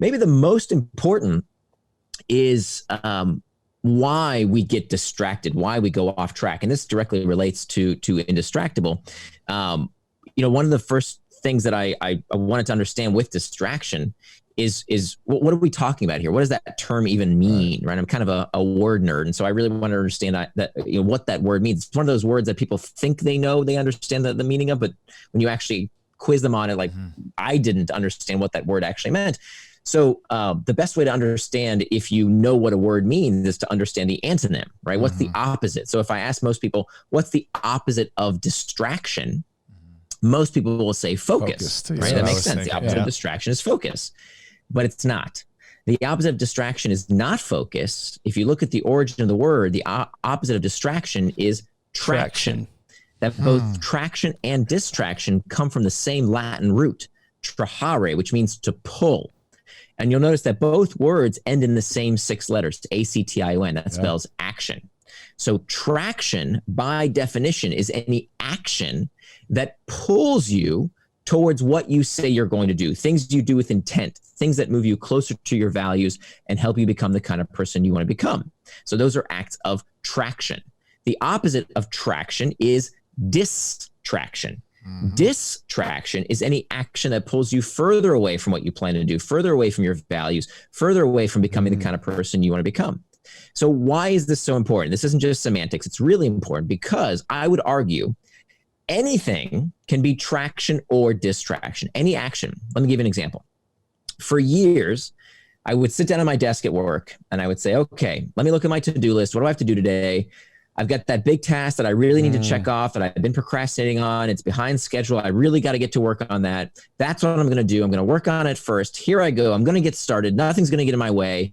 maybe the most important is why we get distracted, why we go off track. And this directly relates to Indistractable. One of the first things that I wanted to understand with distraction is what are we talking about here? What does that term even mean, right? I'm kind of a word nerd. And so I really want to understand that what that word means. It's one of those words that people think they know, they understand the meaning of, but when you actually quiz them on it, like I didn't understand what that word actually meant. So the best way to understand if you know what a word means is to understand the antonym, right? What's the opposite? So if I ask most people, what's the opposite of distraction? Most people will say focus, right? That makes sense. The opposite of distraction is focus, but it's not. The opposite of distraction is not focus. If you look at the origin of the word, the opposite of distraction is traction. That both traction and distraction come from the same Latin root, trahare, which means to pull. And you'll notice that both words end in the same 6 letters, A-C-T-I-O-N. That spells action. So traction, by definition, is any action that pulls you towards what you say you're going to do, things you do with intent, things that move you closer to your values and help you become the kind of person you want to become. So those are acts of traction. The opposite of traction is distraction. Distraction is any action that pulls you further away from what you plan to do, further away from your values, further away from becoming the kind of person you want to become. So why is this so important? This isn't just semantics. It's really important because I would argue anything can be traction or distraction, any action. Let me give you an example. For years, I would sit down at my desk at work and I would say, okay, let me look at my to-do list. What do I have to do today? I've got that big task that I really need to check off that I've been procrastinating on. It's behind schedule. I really got to get to work on that. That's what I'm going to do. I'm going to work on it first. Here I go. I'm going to get started. Nothing's going to get in my way.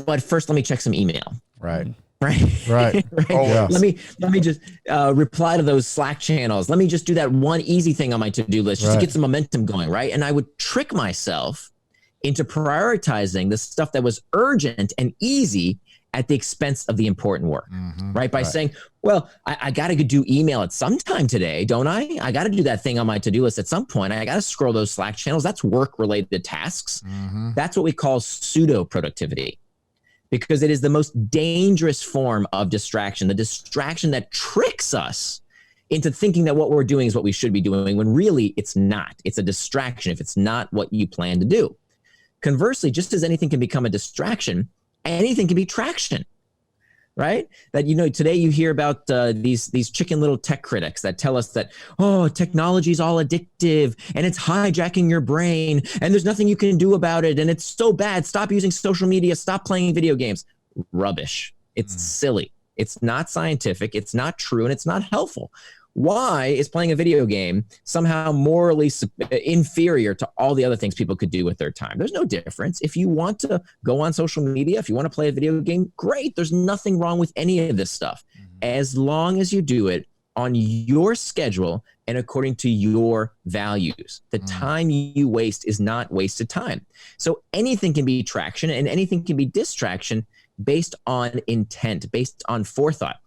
But first, let me check some email. Right. Oh, yeah. Let me just reply to those Slack channels. Let me just do that one easy thing on my to-do list just to get some momentum going, right? And I would trick myself into prioritizing the stuff that was urgent and easy at the expense of the important work, right? By saying, well, I got to do email at some time today, don't I? I got to do that thing on my to-do list at some point. I got to scroll those Slack channels. That's work-related tasks. That's what we call pseudo-productivity, because it is the most dangerous form of distraction, the distraction that tricks us into thinking that what we're doing is what we should be doing, when really it's not. It's a distraction if it's not what you plan to do. Conversely, just as anything can become a distraction, anything can be traction, right? That, today you hear about these chicken little tech critics that tell us that, oh, technology is all addictive and it's hijacking your brain and there's nothing you can do about it and it's so bad. Stop using social media. Stop playing video games. Rubbish. It's silly. It's not scientific. It's not true. And it's not helpful. Why is playing a video game somehow morally inferior to all the other things people could do with their time? There's no difference. If you want to go on social media, if you want to play a video game, great. There's nothing wrong with any of this stuff, as long as you do it on your schedule and according to your values. The time you waste is not wasted time. So anything can be traction and anything can be distraction based on intent, based on forethought.